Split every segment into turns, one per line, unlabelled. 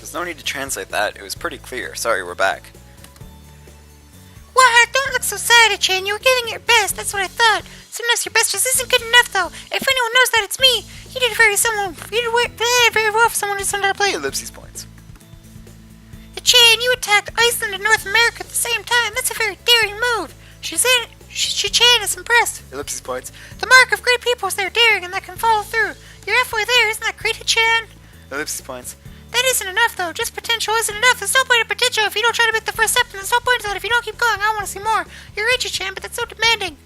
There's no need to translate that, it was pretty clear. Sorry, we're back.
What? Don't look so sad, Chan. You were giving your best, that's what I thought. Sometimes your best just isn't good enough, though. If anyone knows that, it's me. You did very well for someone who doesn't know how to play.
Ellipses points.
Chan, you attacked Iceland and North America at the same time. That's a very daring move. Chan is impressed.
Ellipses points.
The mark of great people is their daring and that can follow through. You're halfway there, isn't that great, Chan?
Ellipses points.
That isn't enough, though. Just potential isn't enough. There's no point in potential if you don't try to make the first step, and there's no point in that if you don't keep going. I want to see more. You're right, Chan, but that's so demanding.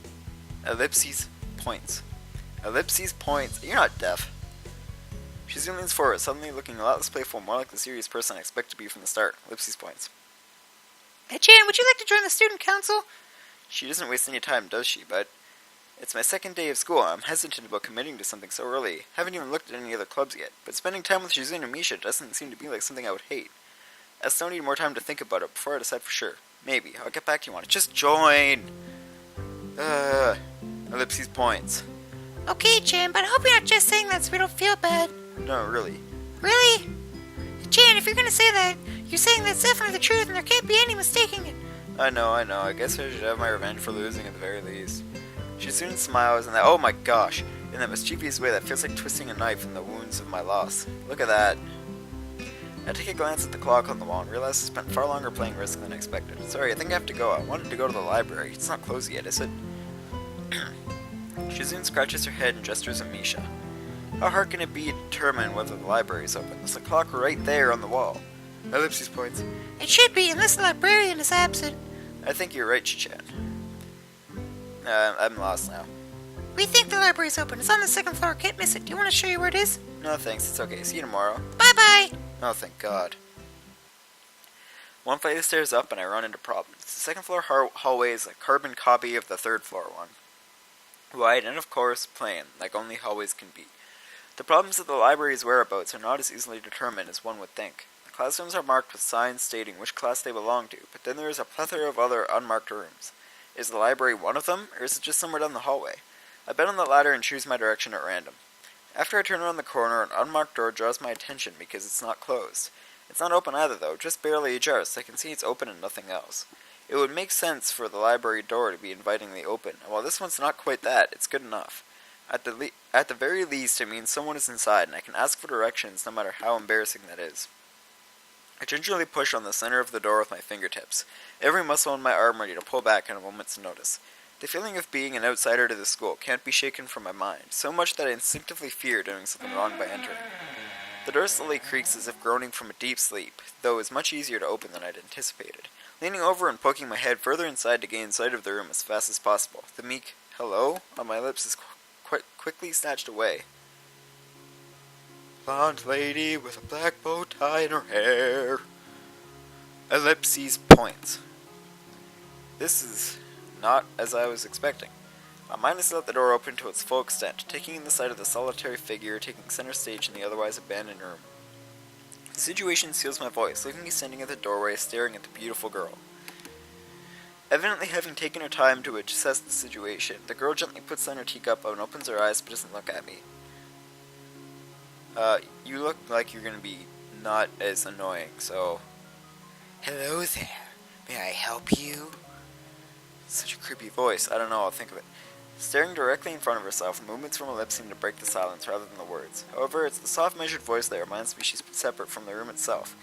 Ellipses points. Ellipses points. You're not deaf. She soon leans forward, suddenly looking a lot less playful, more like the serious person I expect to be from the start. Ellipses points.
Hey, Chan, would you like to join the student council?
She doesn't waste any time, does she? But it's my second day of school. I'm hesitant about committing to something so early. Haven't even looked at any other clubs yet. But spending time with Shizune and Misha doesn't seem to be like something I would hate. I still need more time to think about it before I decide for sure. Maybe. I'll get back to you on it. Just join! Ellipses points.
Okay, Chan, but I hope you're not just saying that so we don't feel bad.
No, really.
Really? Chan, if you're gonna say that, you're saying that's definitely the truth and there can't be any mistaking it.
I know. I guess I should have my revenge for losing at the very least. She soon smiles in that, oh my gosh, in that mischievous way that feels like twisting a knife in the wounds of my loss. Look at that. I take a glance at the clock on the wall and realize I spent far longer playing Risk than expected. Sorry, I think I have to go. I wanted to go to the library. It's not closed yet, is it? Shizune scratches her head and gestures at Misha. How hard can it be to determine whether the library is open? There's a clock right there on the wall. Ellipses points.
It should be, unless the librarian is absent.
I think you're right, Chichan. I'm lost now.
We think the library's open. It's on the second floor. Can't miss it. Do you want to show you where it is?
No thanks, it's okay. See you tomorrow.
Bye-bye!
Oh, thank God. One flight of stairs up and I run into problems. The second floor hallway is a carbon copy of the third floor one. Wide and, of course, plain, like only hallways can be. The problems of the library's whereabouts are not as easily determined as one would think. The classrooms are marked with signs stating which class they belong to, but then there is a plethora of other unmarked rooms. Is the library one of them, or is it just somewhere down the hallway? I bet on the ladder and choose my direction at random. After I turn around the corner, an unmarked door draws my attention because it's not closed. It's not open either, though, just barely ajar, so I can see it's open and nothing else. It would make sense for the library door to be invitingly open, and while this one's not quite that, it's good enough. At the very least, it means someone is inside, and I can ask for directions no matter how embarrassing that is. I gingerly push on the center of the door with my fingertips, every muscle in my arm ready to pull back at a moment's notice. The feeling of being an outsider to the school can't be shaken from my mind, so much that I instinctively fear doing something wrong by entering. The door slowly creaks as if groaning from a deep sleep, though it's much easier to open than I'd anticipated. Leaning over and poking my head further inside to gain sight of the room as fast as possible, the meek "hello" on my lips is quickly snatched away. Blonde lady with a black bow tie in her hair. Ellipses points. This is not as I was expecting. My mind has let the door open to its full extent, taking in the sight of the solitary figure taking center stage in the otherwise abandoned room. The situation seals my voice, leaving me standing at the doorway staring at the beautiful girl. Evidently having taken her time to assess the situation, the girl gently puts down her teacup and opens her eyes but doesn't look at me. You look like you're gonna be not as annoying, so... Hello there. May I help you? Such a creepy voice. I don't know, I'll think of it. Staring directly in front of herself, movements from her lips seem to break the silence rather than the words. However, it's the soft, measured voice that reminds me she's separate from the room itself.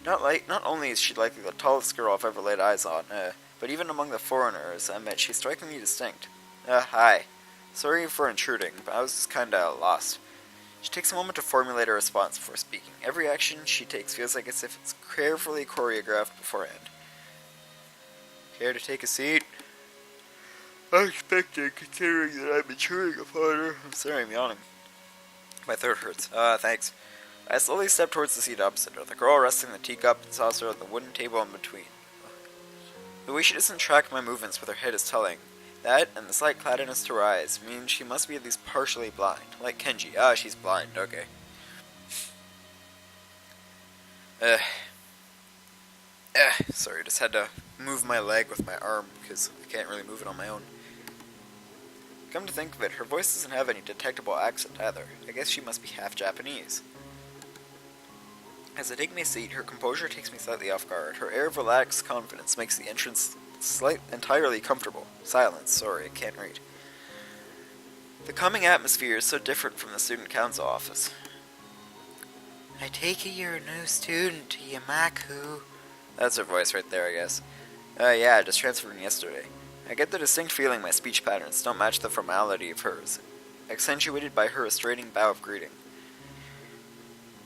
Not only is she likely the tallest girl I've ever laid eyes on, but even among the foreigners I met, she's strikingly distinct. Hi. Sorry for intruding, but I was just kinda lost. She takes a moment to formulate a response before speaking. Every action she takes feels like as if it's carefully choreographed beforehand. Care to take a seat? I expected, considering that I've been chewing upon her. I'm sorry, I'm yawning. My throat hurts. Thanks. I slowly step towards the seat opposite her, the girl resting the teacup and saucer on the wooden table in between. The way she doesn't track my movements with her head is telling. That, and the slight cloudiness to her eyes, means she must be at least partially blind. Like Kenji. She's blind, okay. Sorry, just had to move my leg with my arm, because I can't really move it on my own. Come to think of it, her voice doesn't have any detectable accent either. I guess she must be half Japanese. As I take my seat, her composure takes me slightly off guard. Her air of relaxed confidence makes the entrance entirely comfortable. Silence, sorry, I can't read. The calming atmosphere is so different from the student council office.
I take it you're a new student to Yamaku.
That's her voice right there, I guess. Yeah, I just transferred in yesterday. I get the distinct feeling my speech patterns don't match the formality of hers, accentuated by her restraining bow of greeting.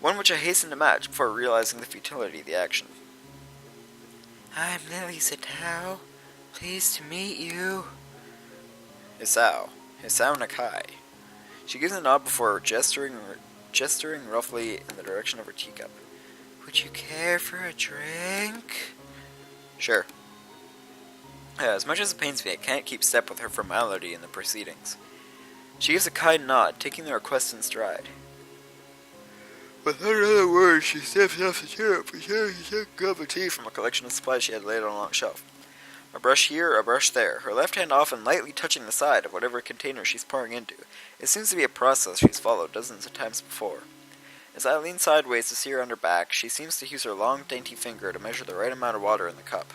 One which I hasten to match before realizing the futility of the action.
I'm Lily Satao. Pleased to meet you.
Hisao Nakai. She gives a nod before gesturing roughly in the direction of her teacup.
Would you care for a drink?
Sure. As much as it pains me, I can't keep step with her formality in the proceedings. She gives a kind nod, taking the request in stride. Without another word, she steps off the chair, preparing to take a cup of tea from a collection of supplies she had laid on a long shelf. A brush here, a brush there, her left hand often lightly touching the side of whatever container she's pouring into. It seems to be a process she's followed dozens of times before. As I lean sideways to see her on her back, she seems to use her long, dainty finger to measure the right amount of water in the cup.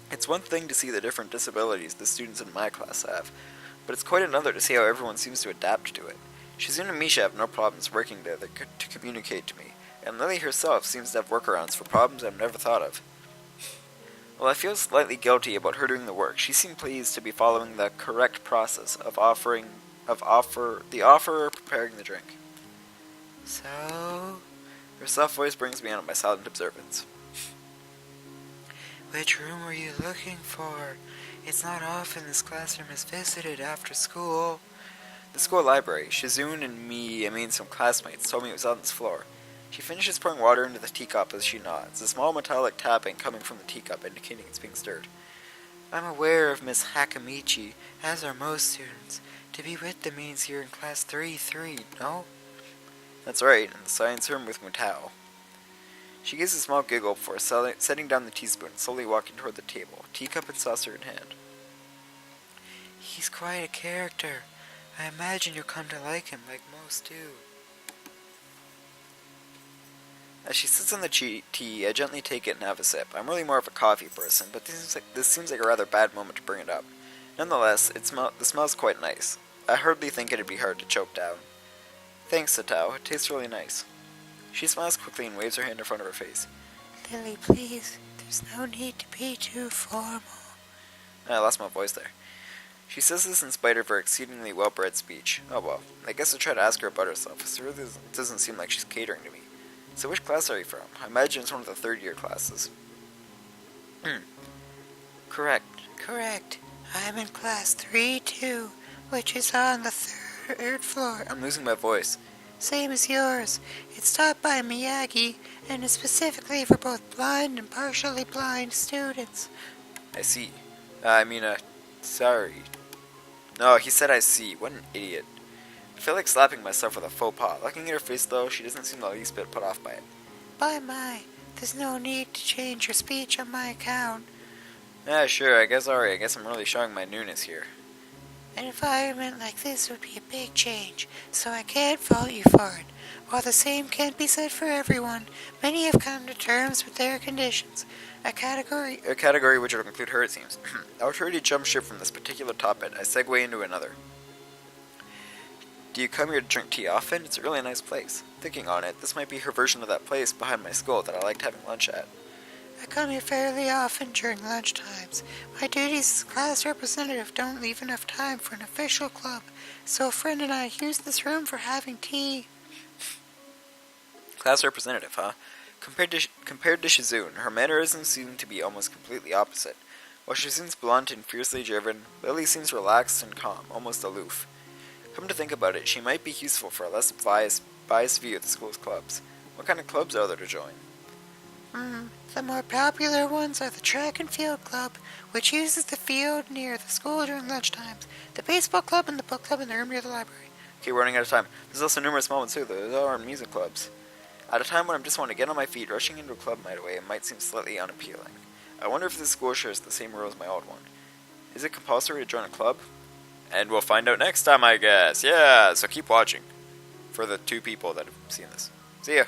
It's one thing to see the different disabilities the students in my class have, but it's quite another to see how everyone seems to adapt to it. Shizune and Misha have no problems working together to communicate to me, and Lily herself seems to have workarounds for problems I've never thought of. While I feel slightly guilty about her doing the work, she seemed pleased to be following the correct process of the offerer preparing the drink.
So,
Her soft voice brings me on by silent observance.
which room were you looking for? It's not often this classroom is visited after school.
The school library. Shizune and some classmates told me it was on this floor. She finishes pouring water into the teacup as she nods, a small metallic tapping coming from the teacup indicating it's being stirred.
I'm aware of Miss Hakamichi, as are most students. To be with them means you're in class 3-3, no?
That's right, in the science room with Mutao. She gives a small giggle before setting down the teaspoon and slowly walking toward the table, teacup and saucer in hand.
He's quite a character. I imagine you'll come to like him like most do.
As she sits on the tea, I gently take it and have a sip. I'm really more of a coffee person, but this seems like a rather bad moment to bring it up. Nonetheless, the smell's quite nice. I hardly think it'd be hard to choke down. Thanks, Satao. It tastes really nice. She smiles quickly and waves her hand in front of her face.
Lily, please. There's no need to be too formal.
I lost my voice there. She says this in spite of her exceedingly well-bred speech. Oh well, I guess I'll try to ask her about herself, as it really doesn't seem like she's catering to me. So which class are you from? I imagine it's one of the third-year classes.
Correct. I'm in class 3-2, which is on the third floor.
I'm losing my voice.
Same as yours. It's taught by Miyagi, and is specifically for both blind and partially blind students.
I see. Sorry. No, he said I see. What an idiot. I feel like slapping myself with a faux pas. Looking at her face, though, she doesn't seem the least bit put off by it.
My. There's no need to change your speech on my account.
Yeah, sure, I guess I'm really showing my newness here.
An environment like this would be a big change, so I can't fault you for it. While the same can't be said for everyone, many have come to terms with their conditions. A category
which would include her, it seems. I would try to jump ship from this particular topic. I segue into another. Do you come here to drink tea often? It's a really nice place. Thinking on it, this might be her version of that place behind my school that I liked having lunch at.
I come here fairly often during lunch times. My duties as class representative don't leave enough time for an official club, so a friend and I use this room for having tea.
Class representative, huh? Compared to Shizune, her mannerisms seem to be almost completely opposite. While Shizune's blunt and fiercely driven, Lily seems relaxed and calm, almost aloof. Come to think about it, she might be useful for a less biased view of the school's clubs. What kind of clubs are there to join?
The more popular ones are the track and field club, which uses the field near the school during lunch times, the baseball club, and the book club in the room near the library.
Okay, we're running out of time. There's also numerous moments too. There are music clubs. At a time when I just want to get on my feet, rushing into a club night away might seem slightly unappealing. I wonder if this school shares the same rules as my old one. Is it compulsory to join a club? And we'll find out next time, I guess. Yeah, so keep watching. For the 2 people that have seen this. See ya.